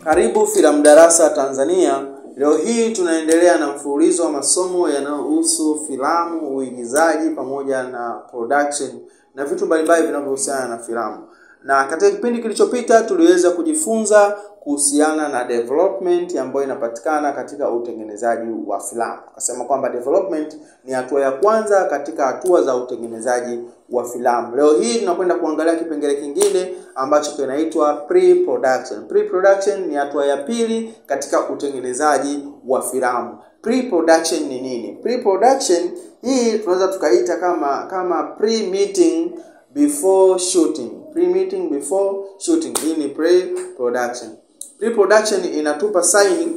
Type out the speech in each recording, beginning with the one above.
Karibu Filamu Darasa Tanzania. Leo hii tunaendelea na mfululizo wa masomo yanayohusu filamu, uigizaji pamoja na production na vitu mbalimbali vinavyohusiana na filamu. Na katika kipindi kilichopita tuliweza kujifunza kuhusiana na development ambayo inapatikana katika utengenezaji wa filamu. Tukasema kwamba development ni hatua ya kwanza katika hatua za utengenezaji wa filamu. Leo hii tunakwenda kuangalia kipengele kingine ambacho kinaitwa pre-production. Pre-production ni hatua ya pili katika utengenezaji wa filamu. Pre-production ni nini? Pre-production hii tunaweza tukaita kama pre-meeting before shooting. Pre-meeting before shooting. Hii ni pre-production. Pre-production inatupa sign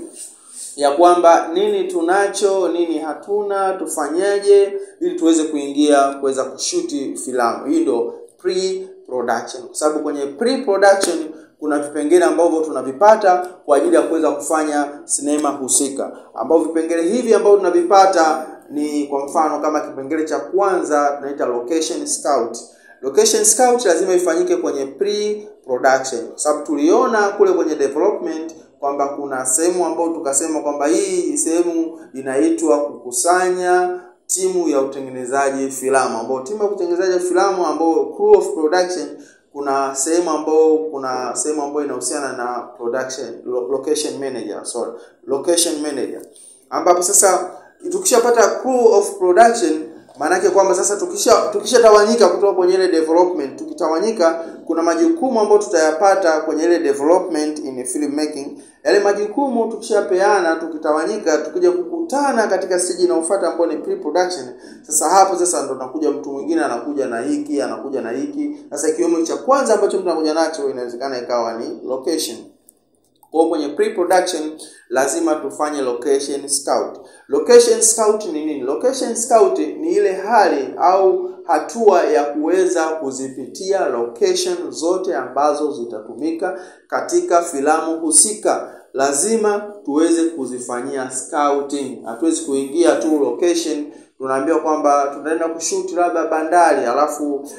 ya kwamba nini tunacho, nini hatuna, tufanyaje ili tuweze kuweza kushuti filamu. Hii ndio pre-production. Kwa sababu kwenye pre-production kuna vipengele ambavyo tunavipata kwa ajili ya kuweza kufanya sinema husika. Ambavyo vipengele hivi ambavyo tunavipata ni kwa mfano kama kipengele cha kwanza tunaita location scout. Location scout lazima ifanyike kwenye pre-production. Kwa sababu tuliona kule kwenye development kwamba kuna sehemu ambayo tukasema kwamba hii sehemu inaitwa kukusanya timu ya utengenezaji filamu. Ambao timu ya utengenezaji filamu ambao crew of production, kuna sehemu ambayo inahusiana na production location manager. Ambapo sasa tukishapata crew of production, maana yake kwamba sasa tukishatawanyika kutoka kwenye ile development, tukitawanyika kuna majukumu ambayo tutayapata kwenye ile development in filmmaking. Yale majukumu tukishapeana, tukitawanyika, tukija kukutana katika stage inayofuata ambayo ni pre-production. Sasa hapo sasa ndo nakuja mtu mwingine anakuja na hiki. Sasa kiwemo cha kwanza ambacho mtu anakuja nacho inawezekana ikawa ni location. Kwa kwenye pre-production lazima tufanye location scout. Location scout ni nini? Location scout ni ile hali au hatua ya kuweza kuzipitia location zote ambazo zitatumika katika filamu husika. Lazima tuweze kuzifanyia scouting. Hatuwezi kuingia tu location tunaambiwa kwamba tunaenda kushoot labda bandari, alafu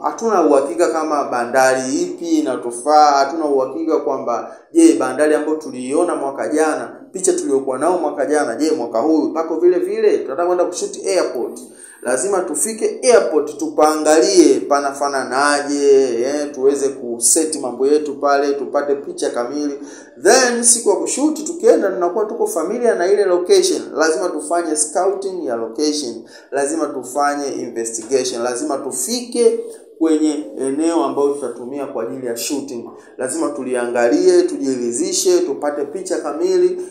hatuna uhakika kama bandari ipi inatufaa, hatuna uhakika kwamba je, bandari ambayo tuliiona mwaka jana, picha tuliyokuwa nao mwaka jana, je mwaka huu pako vile vile? Tunataka kwenda kushoot airport. Lazima tufike airport tupaangalie panafananaje, tuweze kuseti mambo yetu pale, tupate picha kamili. Then siku ya kushoot tukienda tunakuwa tuko familiar na ile location. Lazima tufanye scouting ya location, lazima tufanye investigation, lazima tufike kwenye eneo ambalo tutatumia kwa ajili ya shooting. Lazima tuliangalie, tujiridhishe, tupate picha kamili.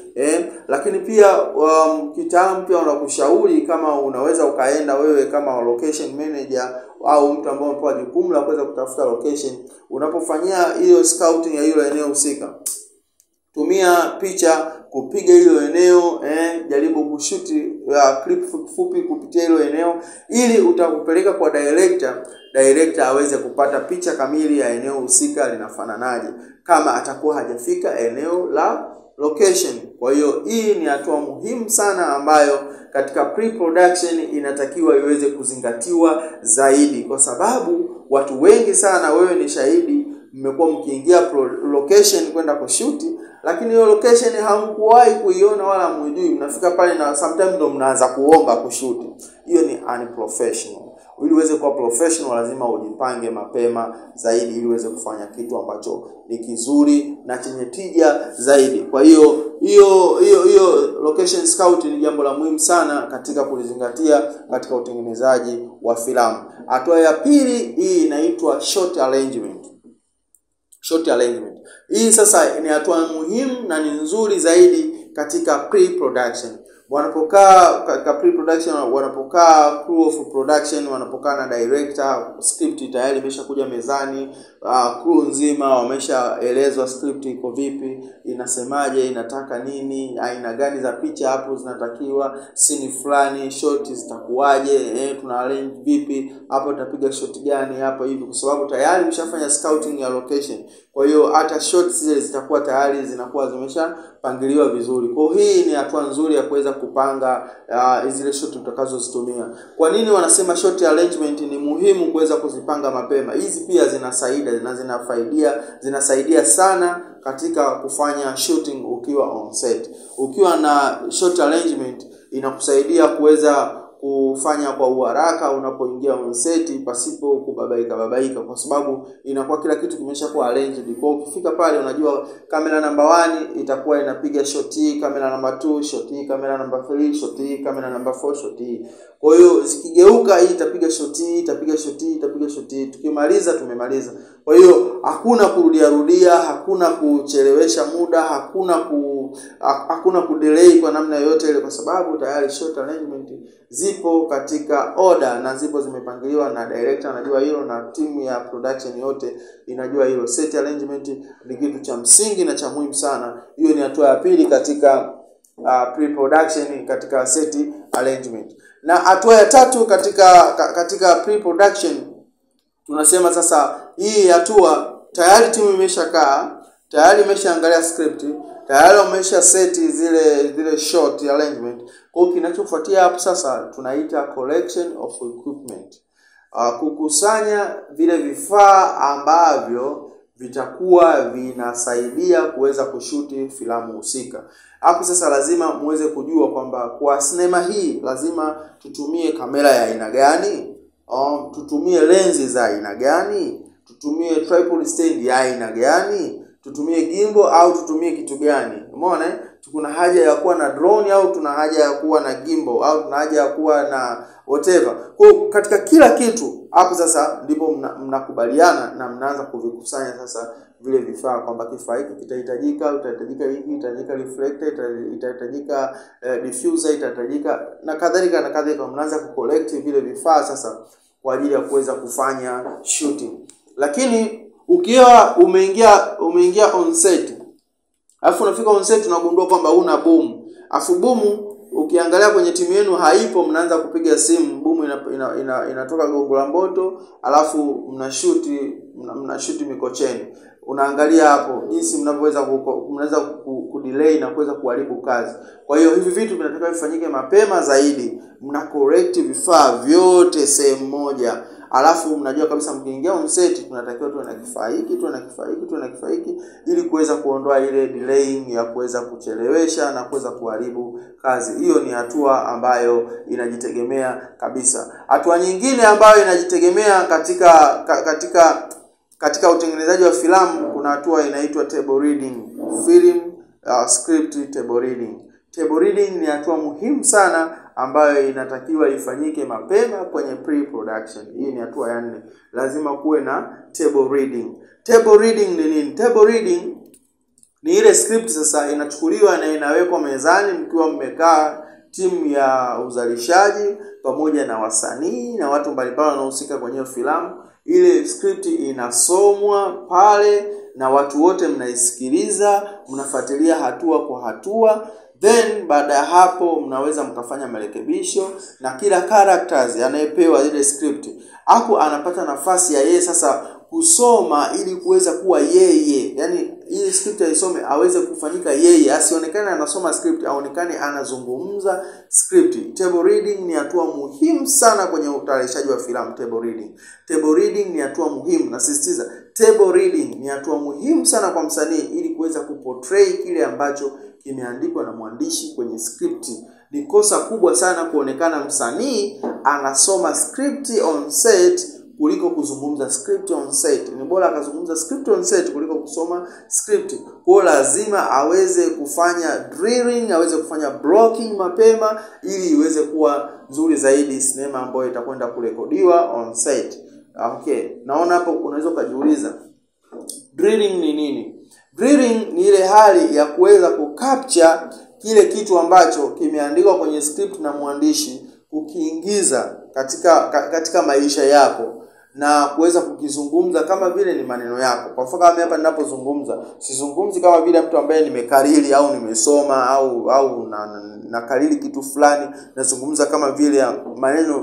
Lakini pia kitaalamu pia unakushauri kama unaweza ukaenda wewe kama location manager au mtu ambaye umepewa jukumu la kuweza kutafuta location, unapofanyia hiyo scouting ya hilo eneo husika, tumia picha kupiga hilo eneo, jaribu kushuti clip fupi kupitia hilo eneo ili utakupeleka kwa director aweze kupata picha kamili ya eneo husika linafananaje kama atakuwa hajafika eneo la location. Kwa hiyo hii ni hatua muhimu sana ambayo katika pre-production inatakiwa iweze kuzingatiwa zaidi, kwa sababu watu wengi sana, wewe ni shahidi, mmekuwa mkiingia location kwenda kushuti, lakini hiyo location hamkuwahi kuiona wala mjui. Mnafika pale na sometimes ndo mnaanza kuomba kushuti. Hiyo ni unprofessional. Ili uweze kuwa professional lazima ujipange mapema zaidi ili uweze kufanya kitu ambacho ni kizuri na chenye tija zaidi. Kwa hiyo location scout ni jambo la muhimu sana katika kulizingatia katika utengenezaji wa filamu. Hatua ya pili hii inaitwa shot arrangement. Hii sasa ni hatua muhimu na ni nzuri zaidi katika pre-production. Wanapokaa katika pre-production, wanapokaa crew of production, wanapokaa na director, script tayari imeshakuja mezani, crew nzima wameshaelezwa script iko vipi, inasemaje, inataka nini, aina gani za picha hapo zinatakiwa, scene fulani, shot zitakuwaje, tuna arrange vipi, hapo tutapiga shot gani hapa hivi, kwa sababu tayari mshafanya scouting ya location. Kwa hiyo hata shots zile zitakuwa tayari zinakuwa zimeshapangiliwa vizuri. Kwa hiyo hii ni hatua nzuri ya kuweza kupanga zile shot tutakazozitumia. Kwa nini wanasema shot arrangement ni muhimu kuweza kuzipanga mapema? Hizi pia zinasaidia sana katika kufanya shooting ukiwa on set. Ukiwa na shot arrangement inakusaidia kuweza kufanya kwa uharaka unapoingia on set pasipo kubabaika, kwa sababu inakuwa kila kitu kimeshakuwa arranged. Kwa ukifika pale unajua kamera number 1 itakuwa inapiga shot hii, kamera number 2 shot hii, kamera number 3 shot hii, kamera number 4 shot hii. Kwa hiyo zikigeuka hii itapiga shot hii, itapiga shot hii, itapiga shot hii. Tukimaliza tumemaliza. Kwa hiyo hakuna kurudia, hakuna kuchelewesha muda, hakuna kudelay kwa namna yoyote ile, kwa sababu tayari shot arrangement zipo katika order na zipo zimepangiliwa na director anajua hilo na timu ya production yote inajua hilo. Set arrangement ni kitu cha msingi na cha muhimu sana. Hiyo ni hatua ya pili katika pre-production, katika set arrangement. Na hatua ya tatu katika pre-production, tunasema sasa hii hatua tayari timu imeshakaa, tayari imeshaangalia script, tayari wamesha set zile shot arrangement. Kwa hiyo kinachofuatia hapo sasa tunaita collection of equipment. Kukusanya vile vifaa ambavyo vitakuwa vinasaidia kuweza kushuti filamu husika. Hapo sasa lazima muweze kujua kwamba kwa sinema hii lazima tutumie kamera ya aina gani, tutumie lenzi za aina gani, tutumie tripod stand ya aina gani, tutumie gimbal au tutumie kitu gani. Umeona? Kuna haja ya kuwa na drone au tuna haja ya kuwa na gimbal au tuna haja ya kuwa na whatever. Kwa katika kila kitu hapo sasa ndipo mnakubaliana na mnaanza kuvikusanya sasa vile vifaa kwamba kifaa hiki kitahitajika, utahitajika hiki, itahitajika reflector, itahitajika diffuser, itahitajika na kadhalika. Mnaanza kucollect vile vifaa sasa kwa ajili ya kuweza kufanya shooting. Lakini ukiwa umeingia on set, alafu unafika on set unagundua kwamba una boom. Afu boom ukiangalia kwenye timu yenu haipo, mnaanza kupiga simu, boom inatoka Gongo la Mboto, alafu mnashuti Mikocheni. Unaangalia hapo jinsi mnaweza kudelay na kuweza kuharibu kazi. Kwa hiyo hivi vitu vinatakiwa vifanyike mapema zaidi. Mna correct vifaa vyote sehemu moja. Alafu mnajua kabisa mkiingia on set tunatakiwa tuwe na kifaa hiki, tuwe na kifaa hiki ili kuweza kuondoa ile delaying ya kuweza kuchelewesha na kuweza kuharibu kazi. Hiyo ni hatua ambayo inajitegemea kabisa. Hatua nyingine ambayo inajitegemea katika utengenezaji wa filamu, kuna hatua inaitwa table reading, film script table reading. Table reading ni hatua muhimu sana ambayo inatakiwa ifanyike mapema kwenye pre-production. Hii ni hatua ya 4. Lazima kuwe na table reading. Table reading ni nini? Table reading ni ile script sasa inachukuliwa na inawekwa mezani mkiwa mmekaa, timu ya uzalishaji pamoja na wasanii na watu mbalimbali wanaohusika kwenye filamu. Ile script inasomwa pale na watu wote mnaisikiliza, mnafuatilia hatua kwa hatua. Then baada ya hapo mnaweza mkafanya marekebisho na kila characters anayepewa ile script hapo anapata nafasi ya yeye sasa kusoma ili kuweza kuwa yeye. Yaani ile script aisome aweze kufanyika yeye, asionekane anasoma script, aonekane anazungumza script. Table reading ni hatua muhimu sana kwenye utayarishaji wa filamu. Table reading ni hatua muhimu, nasisitiza. Table reading ni hatua muhimu sana kwa msanii ili kuweza kuportray kile ambacho kimeandikwa na mwandishi kwenye script. Ni kosa kubwa sana kuonekana msanii anasoma script on set kuliko kuzungumza script on set. Ni bora akazungumza script on set kuliko kusoma script. Kwa lazima aweze kufanya drilling, aweze kufanya blocking mapema ili iweze kuwa nzuri zaidi sinema ambayo itakwenda kurekodiwa on set. Okay, naona hapo unaweza kujiuliza drilling ni nini? Drilling ni ile hali ya kuweza kucapture kile kitu ambacho kimeandikwa kwenye script na mwandishi, kukiingiza katika maisha yako na kuweza kukizungumza kama vile ni maneno yako. Kwa mfano kama hapa ninapozungumza, sizungumzi kama vile mtu ambaye nimekariri au nimesoma au nakariri kitu fulani, nazungumza kama vile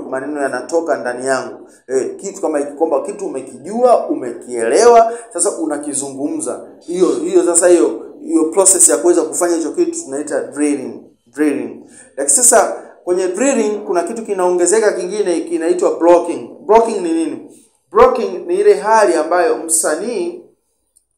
maneno yanatoka ndani yangu. Kitu kama kwamba kitu umekijua, umekielewa, sasa unakizungumza. Hiyo sasa hiyo process ya kuweza kufanya hicho kitu tunaita drilling. Lakini sasa kwenye drilling kuna kitu kinaongezeka kingine kinaitwa blocking. Blocking ni nini? Blocking ni ile hali ambayo msanii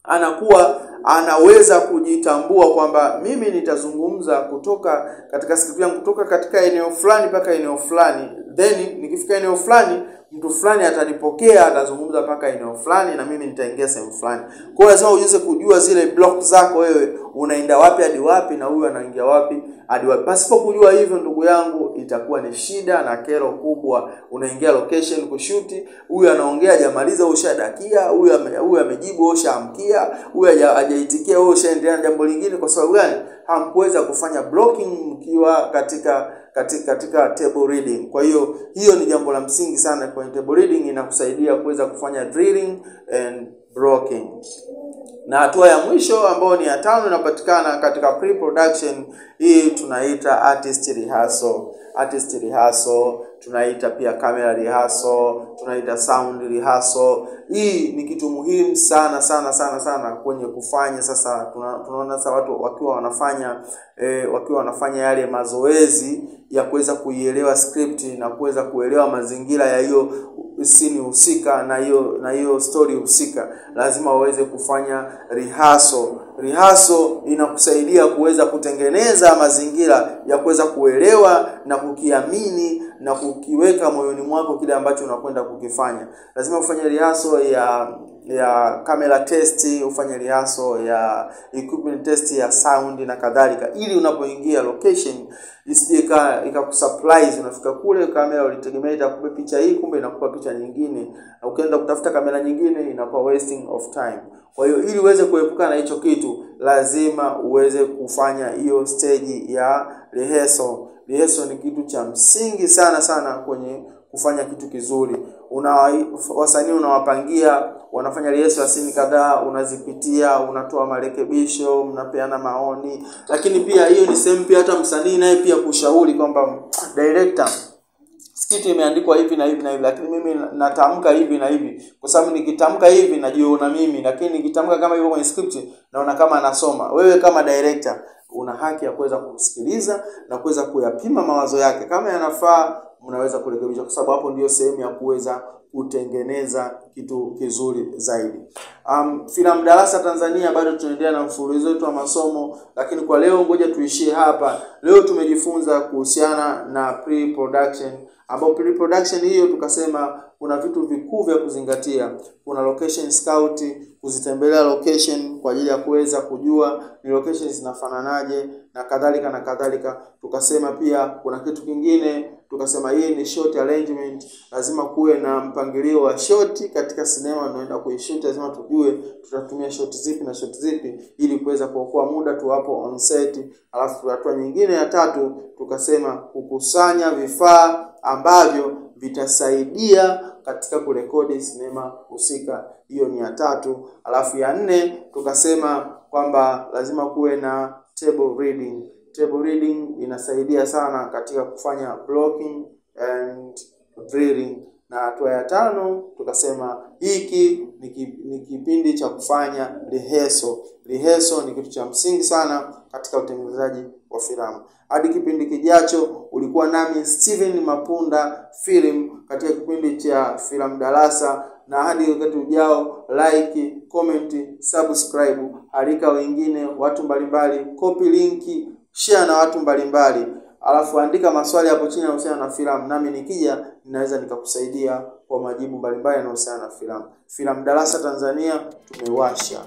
anakuwa anaweza kujitambua kwamba mimi nitazungumza kutoka katika script yangu kutoka katika eneo fulani mpaka eneo fulani, then nikifika eneo fulani mtu fulani atanipokea, atazungumza mpaka eneo fulani na mimi nitaingia sehemu fulani. Kwa hiyo lazima uweze kujua zile block zako, wewe unaenda wapi hadi wapi na huyu anaingia wapi hadi wapi. Pasipo kujua hivyo, ndugu yangu, itakuwa ni shida na kero kubwa. Unaingia location kushuti, huyu anaongea hajamaliza ushadakia, huyu amejibu ushaamkia, huyu hajaitikia ushaendelea na jambo lingine. Kwa sababu gani? Hamkuweza kufanya blocking mkiwa katika table reading. Kwa hiyo ni jambo la msingi sana. Kwa table reading inakusaidia kuweza kufanya drilling and blocking. Na hatua ya mwisho ambayo ni ya 5 inapatikana katika pre-production. Hii tunaita artist rehearsal, tunaita pia camera rehearsal, tunaita sound rehearsal. Hii ni kitu muhimu sana kwenye kufanya. Sasa tunaona sasa watu wakiwa wanafanya yale mazoezi ya kuweza kuielewa script na kuweza kuelewa mazingira ya hiyo scene husika na hiyo story husika, lazima waweze kufanya rehearsal. Rehearsal inakusaidia kuweza kutengeneza mazingira ya kuweza kuelewa na kukiamini na kukiweka moyoni mwako kile ambacho unakwenda kukifanya. Lazima ufanye rehearsal ya camera test, ufanye rehearsal ya equipment test ya sound na kadhalika, ili unapoingia location isije ikakusurprise. Unafika kule kamera ulitegemea itakupa picha hii, kumbe inakupa picha nyingine, na ukienda kutafuta kamera nyingine inakuwa wasting of time. Kwa hiyo ili uweze kuepuka na hicho kitu, lazima uweze kufanya hiyo stage ya rehearsal. Rehearsal ni kitu cha msingi sana kwenye kufanya kitu kizuri. Wasanii unawapangia, wanafanya rehearsal ya scene kadhaa, unazipitia, unatoa marekebisho, mnapeana maoni. Lakini pia hiyo ni sehemu pia hata msanii naye pia kushauri kwamba director, script imeandikwa hivi na hivi na hivi, lakini mimi natamka hivi na hivi, kwa sababu nikitamka hivi najiona mimi, lakini nikitamka kama hivyo kwenye script naona kama nasoma. Wewe kama director una haki ya kuweza kumsikiliza na kuweza kuyapima mawazo yake. Kama yanafaa, mnaweza kurekebisha, kwa sababu hapo ndio sehemu ya kuweza kutengeneza kitu kizuri zaidi. Filamu Darasa Tanzania bado tunaendelea na mfululizo wetu wa masomo, lakini kwa leo ngoja tuishie hapa. Leo tumejifunza kuhusiana na pre-production, ambapo pre-production hiyo tukasema kuna vitu vikuu vya kuzingatia. Kuna location scout, kuzitembelea location kwa ajili ya kuweza kujua ni locations zinafananaje na kadhalika. Tukasema pia kuna kitu kingine, tukasema hii ni shot arrangement. Lazima kuwe na mpangilio wa shot katika sinema tunaenda kuishoot. Lazima tujue tutatumia shot zipi na shot zipi ili kuweza kuokoa muda tu hapo on set. Alafu hatua nyingine ya 3 tukasema kukusanya vifaa ambavyo vitasaidia katika kurekodi sinema husika. Hiyo ni ya 3. Alafu ya 4 tukasema kwamba lazima kuwe na table reading. Table reading inasaidia sana katika kufanya blocking and drilling. Na hatua ya 5 tukasema hiki ni kipindi cha kufanya rehearsal. Rehearsal ni kitu cha msingi sana katika utengenezaji wa filamu. Hadi kipindi kijacho, ulikuwa nami Steven Mapunda Film katika kipindi cha Filamu Darasa, na hadi wakati ujao, like, comment, subscribe, alika wengine, watu mbalimbali, copy linki, share na watu mbalimbali. Alafu andika maswali hapo chini yanayohusiana na filamu, nami nikija ninaweza nikakusaidia kwa majibu mbalimbali yanayohusiana na filamu. Filamu Darasa Tanzania tumewasha.